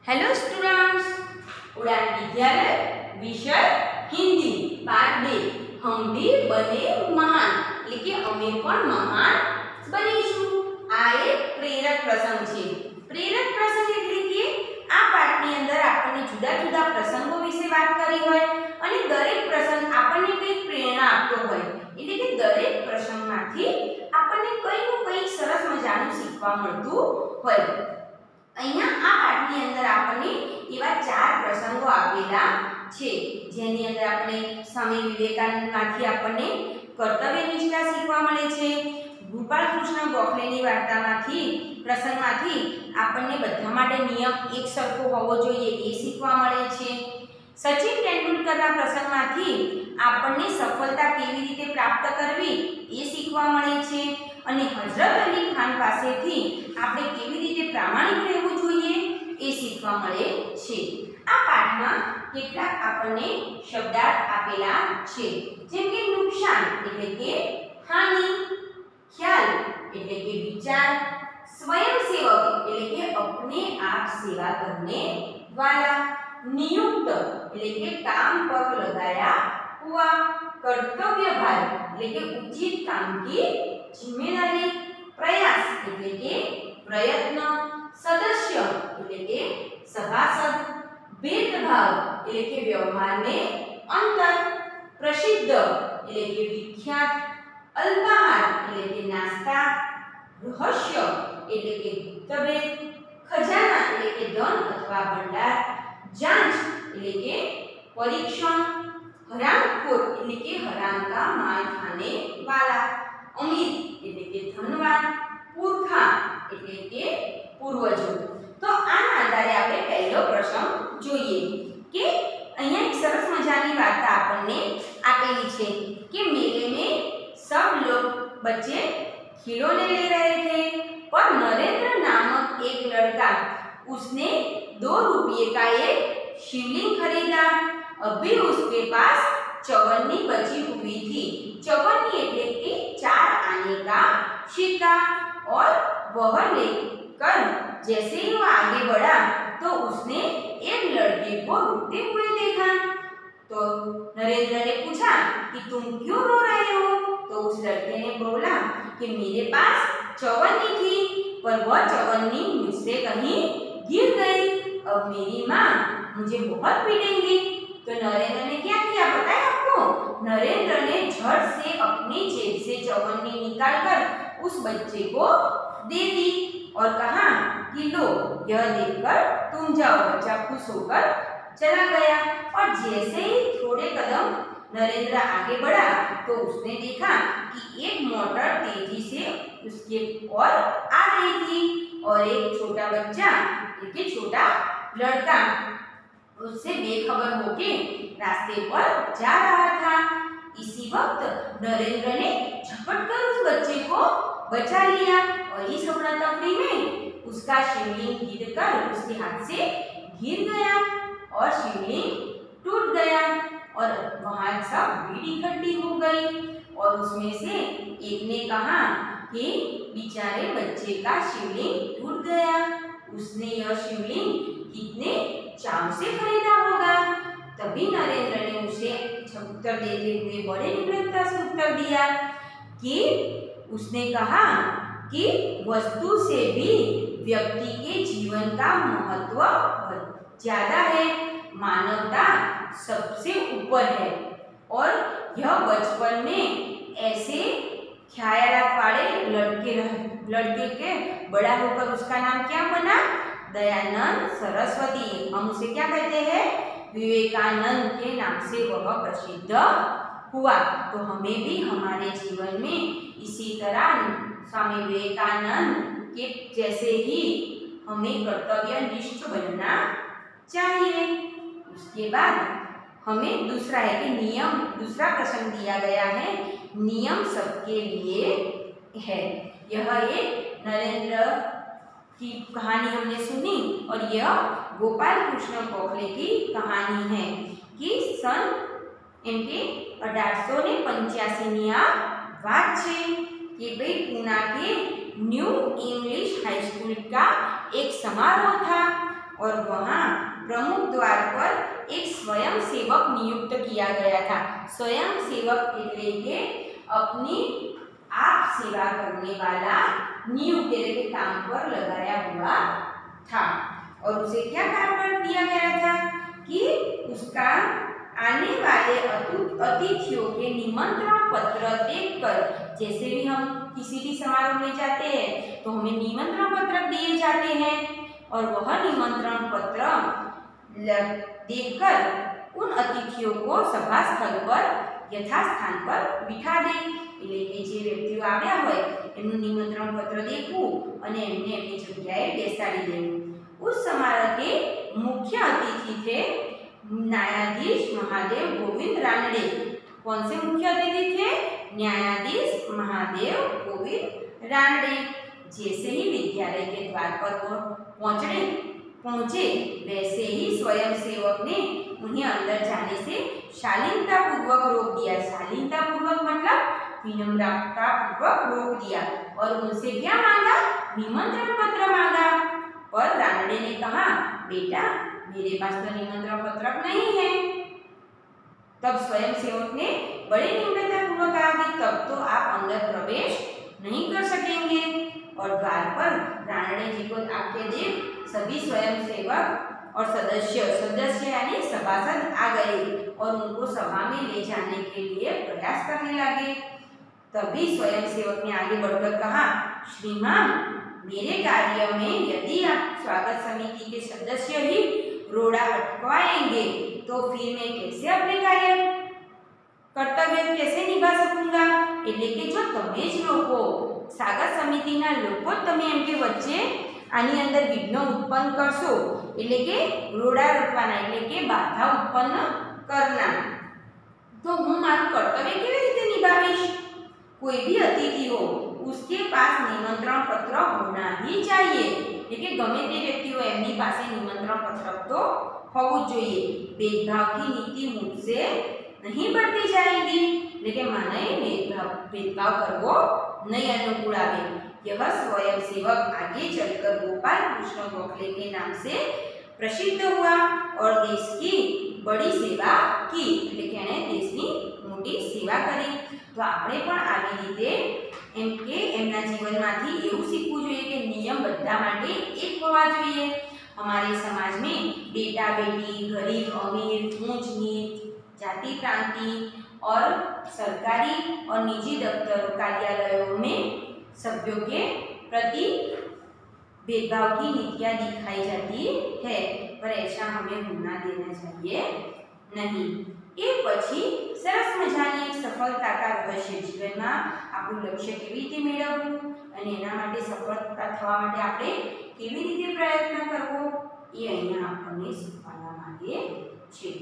Hello students, उड़ान विद्यालय विषय हिंदी पाठ 2 हम भी बने महान એટલે કે અમે પણ મહાન બનીશું। આ એક પ્રેરક પ્રસંગ છે। પ્રેરક પ્રસંગ એટલે કે આ પાઠની અંદર આપણને જુદા જુદા પ્રસંગો વિશે વાત કરી હોય અને દરેક પ્રસંગ આપણને કંઈક પ્રેરણા આપતો હોય એટલે કે દરેક પ્રસંગમાંથી આપણને કંઈક ને કંઈક સરસ મજાનું શીખવા મળતું હોય। અહીંયા આ પાઠની અંદર આપણને એવા 4 પ્રસંગો આપેલા છે જેની અંદર આપણે સ્વામી વિવેકાનંદમાંથી આપણને કર્તવ્યનિષ્ઠા શીખવા મળે છે। ગોપાલ કૃષ્ણ ગોખલેની વાર્તામાંથી પ્રસંગમાંથી આપણને બધા માટે નિયમ એક સરખો હોવો જોઈએ એ શીખવા મળે છે। સચિન તેંડુલકરના પ્રસંગમાંથી આપણને સફળતા કેવી રીતે પ્રાપ્ત કરવી એ શીખવા મળે છે અને હઝરત અલી ખાન પાસેથી આપણે કેવી રીતે પ્રામાણિક રહેવું જોઈએ એ શીખવા મળે છે। આ પાઠમાં કેટલાક આપણને શબ્દાર્થ આપેલા છે જેમ કે નુકસાન એટલે કે હાનિ, ખ્યાલ એટલે કે વિચાર, स्वयंसेवक એટલે કે अपने आप सेवा करने वाला, नियुक्त એટલે કે काम पर लगाया हुआ, कर्तव्य भार એટલે કે उचित काम की जिम्मेदारी, प्रयास એટલે કે प्रयत्न, सदस्य એટલે કે सभासद, भेदभाव એટલે કે व्यवहार में अंतर, प्रसिद्ध એટલે કે विख्यात, अल्पाहार એટલે કે नास्ता, रहस्य એટલે કે गुप्तभेद, खजाना એટલે કે धन अथवा भंडार, जांच એટલે કે परीक्षण, हरामखोर એટલે કે हराम का माल खाने वाला, अमीर એટલે કે धनवान, पुरखा એટલે કે પૂર્વજો। તો આના આધારે આપણે પહેલો પ્રસંગ જોઈએ કે અહીંયા એક સરસ મજાની વાર્તા આપણને આપેલી છે कि मेले में सब लोग बच्चे खिलौने ले रहे थे पर नरेंद्र नामक एक लड़का उसने 2 रुपये का एक शिवलिंग खरीदा। अभी उसके पास चवन्नी बची हुई थी। चवन्नी એટલે કે 4 आने का सिक्का और वह लेकर जैसे ही वह आगे बढ़ा तो उसने एक लड़के को रोते हुए देखा। तो नरेंद्र ने पूछा कि तुम क्यों रो रहे हो? तो उस लड़के ने बोला कि मेरे पास चवन्नी थी पर वह चवन्नी मुझसे कहीं गिर गई। अब मेरी माँ मुझे बहुत पीटेंगी। तो नरेंद्र ने क्या किया पता है आपको? नरेंद्र ने झट से अपनी जेब से चवन्नी निकालकर उस बच्चे को दे दी और कहा कि लो यह देखकर तुम जाओ। बच्चा खुश होकर चला गया और जैसे ही थोड़े कदम नरेंद्र आगे बढ़ा तो उसने देखा कि एक मोटर तेजी से उसके ओर आ रही थी और एक छोटा बच्चा एक छोटा लड़का उससे बेखबर होके रास्ते पर जा रहा था। इसी वक्त नरेंद्र ने झपट कर उस बच्चे को बचा लिया और इस अफरा-तफरी में उसका शिवलिंग गिरकर उसके हाथ से गिर गया और शिवलिंग टूट गया और वहां सब भीड़ इकट्ठी हो गई और उसमें से एक ने कहा कि बेचारे बच्चे का शिवलिंग टूट गया। उसने यह शिवलिंग कितने चाव से खरीदा होगा। तभी नरेंद्र ने उसे उत्तर देते हुए बड़े निम्रता से उत्तर दिया कि उसने कहा कि वस्तु से भी व्यक्ति के जीवन का महत्व ज्यादा है, मानवता सबसे ऊपर है और यह बचपन में ऐसे ख्यालात वाले लड़के के बड़ा होकर उसका नाम क्या बना? दयानंद सरस्वती। हम उसे क्या कहते हैं? विवेकानंद के नाम से वह प्रसिद्ध हुआ। तो हमें भी हमारे जीवन में इसी तरह स्वामी विवेकानंद के जैसे ही हमें कर्तव्यनिष्ठ बनना चाहिए। उसके बाद हमें दूसरा है कि नियम, दूसरा प्रश्न दिया गया है नियम सबके लिए है। यह एक नरेंद्र की कहानी हमने सुनी और यह गोपाल कृष्ण गोखले की कहानी है कि सन इनके 1885 बात है कि भाई पूना के न्यू इंग्लिश हाई स्कूल का एक समारोह था और वहाँ प्रमुख द्वार पर एक स्वयं सेवक नियुक्त किया गया था। स्वयं सेवक એટલે કે अपनी आप सेवा करने वाला नियुक्त એટલે કે काम पर लगाया हुआ था। और उसे क्या काम कर दिया गया था कि उसका आने वाले अतिथियों के निमंत्रण पत्र देखकर, जैसे भी हम किसी भी समारोह में जाते हैं तो हमें निमंत्रण पत्र दिए जाते हैं, और वह निमंत्रण पत्र देखकर उन अतिथियों को सभा स्थल पर यथास्थान पर बिठा दे। એટલે કે જે વ્યક્તિઓ આવ્યા હોય એમનું નિમંત્રણ પત્ર દેખવું અને એમને એમની જગ્યાએ બેસાડી દેવું। उस समारोह के मुख्य अतिथि थे न्यायाधीश महादेव गोविंद रानडे। कौन से मुख्य अतिथि थे? न्यायाधीश महादेव गोविंद रानडे। जैसे ही विद्यालय के द्वार पर पहुंचे वैसे ही स्वयं सेवक ने उन्हें अंदर जाने से शालीनता पूर्वक रोक दिया। शालीनता पूर्वक मतलब विनम्रता पूर्वक रोक दिया और उनसे क्या मांगा? निमंत्रण पत्र मांगा। पर रानडे ने कहा, बेटा मेरे पास तो निमंत्रण पत्रक नहीं है। तब स्वयं सेवक ने बड़े निम्रता पूर्वक कहा कि तब तो आप अंदर प्रवेश नहीं कर सकेंगे। और द्वार पर रानडे जी को आके देख सभी स्वयं सेवक और सदस्य यानी सभासद आ गए और उनको सभा में ले जाने के लिए प्रयास करने लगे। तभी स्वयं सेवक ने आगे बढ़कर कहा, श्रीमान मेरे कार्य में यदि आप स्वागत समिति के सदस्य ही रोड़ा अटकवाएंगे तो फिर मैं कैसे अपने कार्य कर्तव्य कैसे निभा सकूंगा? એટલે કે જો તમે જ લોકો સ્વાગત સમિતિના લોકો તમે એમ કે વચ્ચે આની અંદર વિઘ્ન ઉત્પન્ન કરશો એટલે કે રોડા રટવાના એટલે કે બાધા ઉત્પન્ન કરનાર, તો હું મારું કર્તવ્ય કેવી રીતે નિભાવીશ? कोई भी अतिथि हो उसके पास निमंत्रण पत्र होना ही चाहिए। એટલે ગમે તે વ્યક્તિ હોય એમની પાસે નિમંત્રણ પત્રક તો હોવું જ જોઈએ। भेदभाव की नीति मुझसे नहीं बढ़ती जाएगी, लेकिन माने भेदभाव करवो नहीं अनुकूल आवे। यह स्वयं सेवक आगे चलकर गोपाल कृष्ण गोखले के नाम से प्रसिद्ध हुआ और देश की बड़ी सेवा की। એટલે કે એણે દેશની મોટી સેવા કરી। તો આપણે પણ આવી રીતે એમ કે એમના જીવનમાંથી એવું શીખવું જોઈએ કે નિયમ બધા માટે એક હોવા જોઈએ। हमारे समाज में बेटा बेटी, गरीब अमीर, ऊंच नीच, जाति प्रांति और सरकारी और निजी दफ्तरों कार्यालयों में सभ्यों के प्रति भेदभाव की नीतियाँ दिखाई जाती है, पर ऐसा हमें होना देना चाहिए नहीं। એ પછી સરસ મજાની એક સફળતાકા રહસ્ય જીવનમાં આપણું લક્ષ્ય કેવી રીતે મેળવવું અને એના માટે સફળતા થવા માટે આપણે કેવી રીતે પ્રયત્ન કરવો એ અહીંયા આપણને શીખવાડવા માંગે છે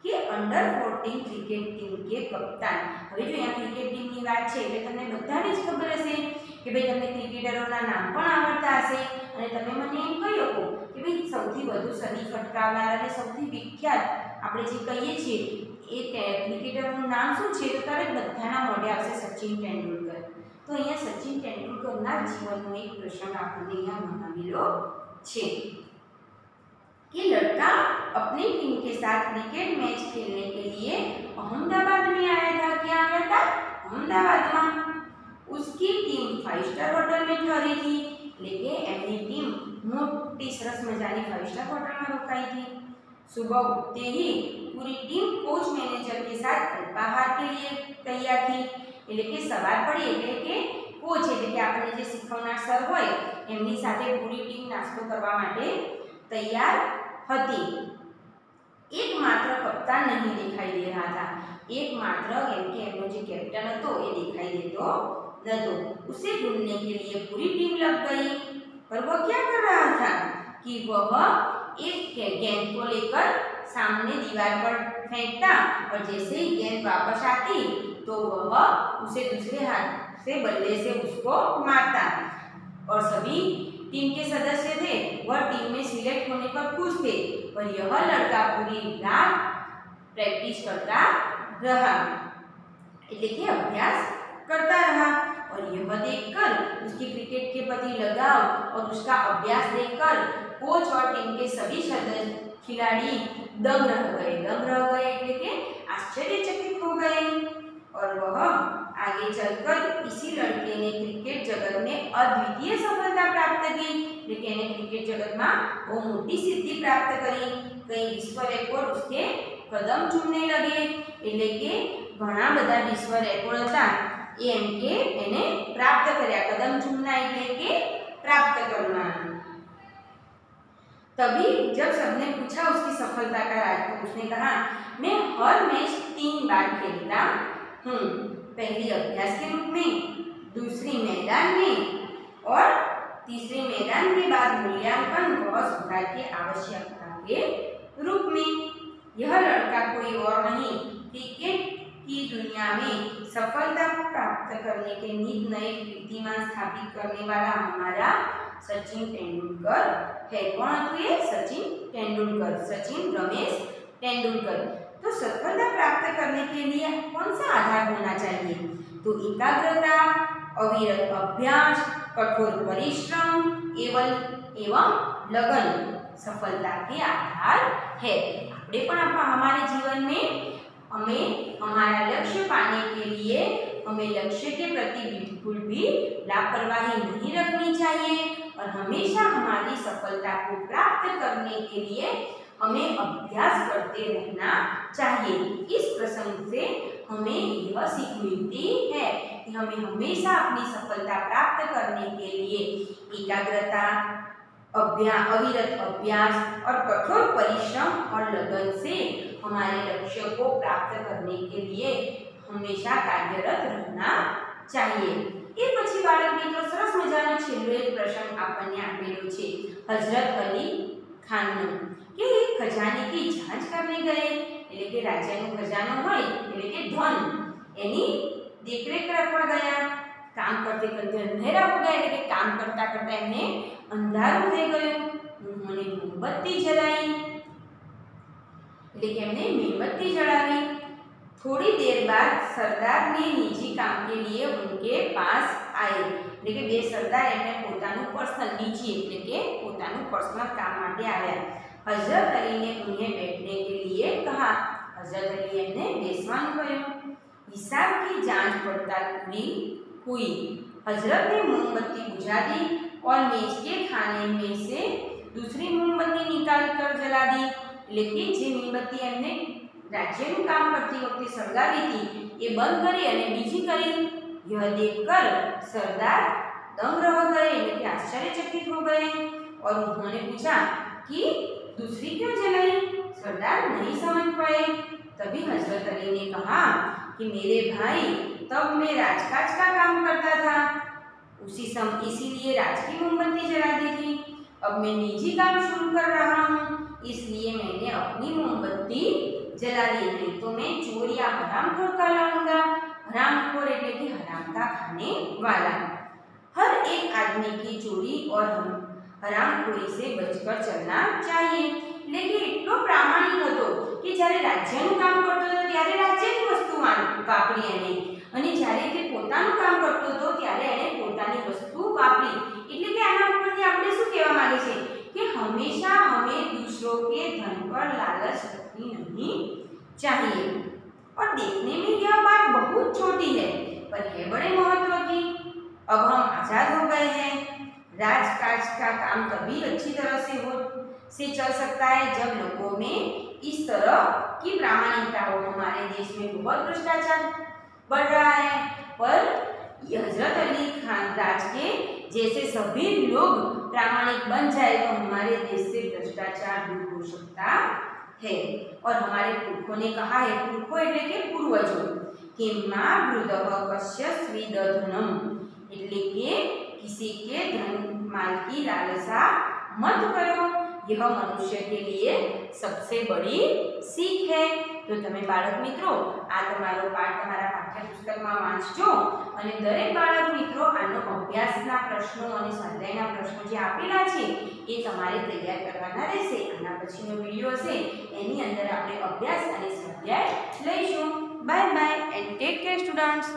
કે અંડર 14 ક્રિકેટ ટીમ કે કપ્તાન। હવે જો અહીંયા ક્રિકેટ ટીમની વાત છે એટલે તમને બધાને જ ખબર હશે કે ભાઈ તમને ક્રિકેટરોના નામ પણ આવડતા હશે અને તમે મને એમ કહી શકો કે ભાઈ સૌથી વધુ સદી ફટકારનાર અને સૌથી વિખ્યાત આપણે જે કહીએ છીએ એ ક્રિકેટરનું નામ શું છે તો તરત બધાના મોઢે આવશે સચિન તેંડુલકર। તો અહીંયા સચિન તેંડુલકરના જીવનનો એક પ્રસંગ આપણને અહીંયા ભણાવેલો છે कि लड़का अपनी टीम के साथ क्रिकेट मैच खेलने के लिए अहमदाबाद में आया था। क्या आया था? अहमदाबाद में। उसकी टीम 5 स्टार होटल में ठहरी थी, लेकिन एमनी टीम मोटी सरस मजानी 5 स्टार होटल में रोकाई थी। सुबह उठते ही पूरी टीम कोच मैनेजर के साथ अल्पाहार के लिए तैयार थी। એટલે કે સવાર પડી એટલે કે કોચ એટલે કે આપણે જે શીખવનાર સર હોય એમની સાથે પૂરી ટીમ નાસ્તો કરવા માટે તૈયાર હતી। एकमात्र कप्तान नहीं दिखाई दे रहा था। एकमात्र एम के एमनो जो कैप्टन હતો એ दिखाई देतो नतो। उसे ढूंढने के लिए पूरी टीम लग गई, पर वह क्या कर रहा था कि वह एक गेंद को लेकर सामने दीवार पर फेंकता और जैसे ही गेंद वापस आती तो वह उसे दूसरे हाथ से बल्ले से उसको मारता। और सभी टीम के सदस्य थे वह टीम में सिलेक्ट होने पर खुश थे, पर यह लड़का पूरी रात प्रैक्टिस करता रहा એટલે કે अभ्यास करता रहा। और यह देखकर उसकी क्रिकेट के प्रति लगाव और उसका अभ्यास देखकर कोच और टीम के सभी खिलाड़ी दंग रह गए। दंग रह गए એટલે કે आश्चर्यचकित हो गए। और वह आगे चलकर इसी लड़के ने क्रिकेट जगत में अद्वितीय सफलता प्राप्त की। लेकिन क्रिकेट जगत में वो मोटी सिद्धि प्राप्त करी। कई विश्व रेकॉर्ड उसके कदम चूमने लगे। એટલે કે ઘણા બધા વિશ્વ રેકોર્ડ હતા એ એમ કે એને પ્રાપ્ત કર્યા। કદમ ચૂમના એટલે કે प्राप्त करना। तभी जब सबने पूछा उसकी सफलता का राज तो उसने कहा, मैं हर मैच 3 बार खेलता हूँ। पहली अभ्यास के रूप में, दूसरी मैदान में और तीसरे मैदान के बाद मूल्यांकन व सुधार की आवश्यकता के रूप में। यह लड़का कोई और नहीं, क्रिकेट की दुनिया में सफलता प्राप्त करने के नित नए कीर्तिमान स्थापित करने वाला हमारा सचिन तेंदुलकर है। कौन હતું ये? सचिन तेंदुलकर, सचिन रमेश तेंदुलकर। तो सफलता प्राप्त करने के लिए कौन सा आधार होना चाहिए? तो एकाग्रता, अविरत अभ्यास, कठोर परिश्रम एवं लगन सफलता के आधार है। આપણે પણ हमारे जीवन में हमें हमारा लक्ष्य पाने के लिए हमें लक्ष्य के प्रति बिल्कुल भी लापरवाही नहीं रखनी चाहिए और हमेशा हमारी सफलता को प्राप्त करने के लिए हमें अभ्यास करते रहना चाहिए। इस प्रसंग से हमें यह सीख मिलती है कि हमें हमेशा अपनी सफलता प्राप्त करने के लिए एकाग्रता, अविरत अभ्यास और कठोर परिश्रम और लगन से हमारे लक्ष्य को प्राप्त करने के लिए हमेशा कार्यरत रहना चाहिए। એ પછી બાળક મિત્રો સરસ મજાનો છેલ્લો એક પ્રસંગ આપણને આપેલો છે હઝરત અલી ખાનનો કે એ ખજાને की जांच करने गए। એટલે કે રાજાનો ખજાનો હોય એટલે કે ધન એની દેખરેખ રાખવા ગયા। काम करते करते अंधेरा हो गया એટલે કે काम करता करता એમને અંધારું થઈ ગયું। उन्होंने मोमबत्ती जलाई એટલે કે એમને मोमबत्ती जलावी। थोड़ी देर बाद सरदार ने निजी काम के लिए उनके पास आए। એટલે કે બે સરદાર એમને પોતાનું પર્સનલ निजी એટલે કે પોતાનું પર્સનલ કામ માટે આવ્યા। हजरत अली ने उन्हें बैठने के लिए कहा। हजरत अली ने બેસવાનું કહ્યું। हिसाब की जांच पड़ताल पूरी हुई। हजरत ने मोमबत्ती बुझा दी और मेज के खाने में से दूसरी मोमबत्ती निकाल कर जला दी। लेकिन જે मोमबत्ती એમને राज्यનું કામ કરતી વખતે સળગાવી હતી એ બંધ કરી અને બીજી કરી। यह देखकर सरदार दंग रह गए એટલે કે आश्चर्यचकित हो गए और उन्होंने पूछा कि दूसरी क्यों जलाई? सरदार नहीं समझ पाए। तभी हजरत अली ने कहा कि मेरे भाई तब मैं राजकाज का काम करता था, इसीलिए राज की मोमबत्ती जला दी थी। अब मैं निजी काम शुरू कर रहा हूँ इसलिए मैंने अपनी मोमबत्ती जला ली, नहीं तो मैं चोर या हरामखोर कहलाऊंगा। हरामखोर એટલે કે हराम का खाने वाला। हर एक आदमी की चोरी और हरामखोरी से बचकर चलना चाहिए। लेकिन એટલો પ્રામાણિક હતો કે જ્યારે રાજ્યનું કામ કરતો હતો ત્યારે રાજ્યની વસ્તુ વાપરી એને અને જ્યારે તે પોતાનું કામ કરતો હતો ત્યારે એણે પોતાની વસ્તુ વાપરી। એટલે કે આના ઉપરથી આપણે શું કહેવા માંગે છે कि हमेशा हमें दूसरों के धन पर लालच रखनी नहीं चाहिए। और देखने में यह बात बहुत छोटी है पर है बड़े महत्व की। अब हम आजाद हो गए हैं। राजकाज का काम तभी अच्छी तरह से चल सकता है जब लोगों में इस तरह की प्रामाणिकता हो। हमारे देश में बहुत भ्रष्टाचार बढ़ रहा है पर हजरत अली खान राज के जैसे सभी लोग प्रामाणिक बन जाए तो हमारे देश से भ्रष्टाचार दूर हो सकता है। और हमारे पुरखों ने कहा है, पुरखों એટલે કે પૂર્વજો कि मां वृद्धः कस्य स्वीदधनम એટલે કે किसी के धन माल की लालसा मत करो। यह मनुष्य के लिए सबसे बड़ी सीख है। तो તમે બાળક મિત્રો આ તમારો પાઠ તમારા પાઠ્યપુસ્તકમાં વાંચજો અને દરેક બાળક મિત્રો આનો અભ્યાસના પ્રશ્નો અને સ્વાધ્યાયના પ્રશ્નો જે આપેલા છે એ તમારે તૈયાર કરવાના રહેશે। આના પછીનો વિડિયો હશે એની અંદર આપણે અભ્યાસ અને સ્વાધ્યાય લઈશું। Bye bye and take care students.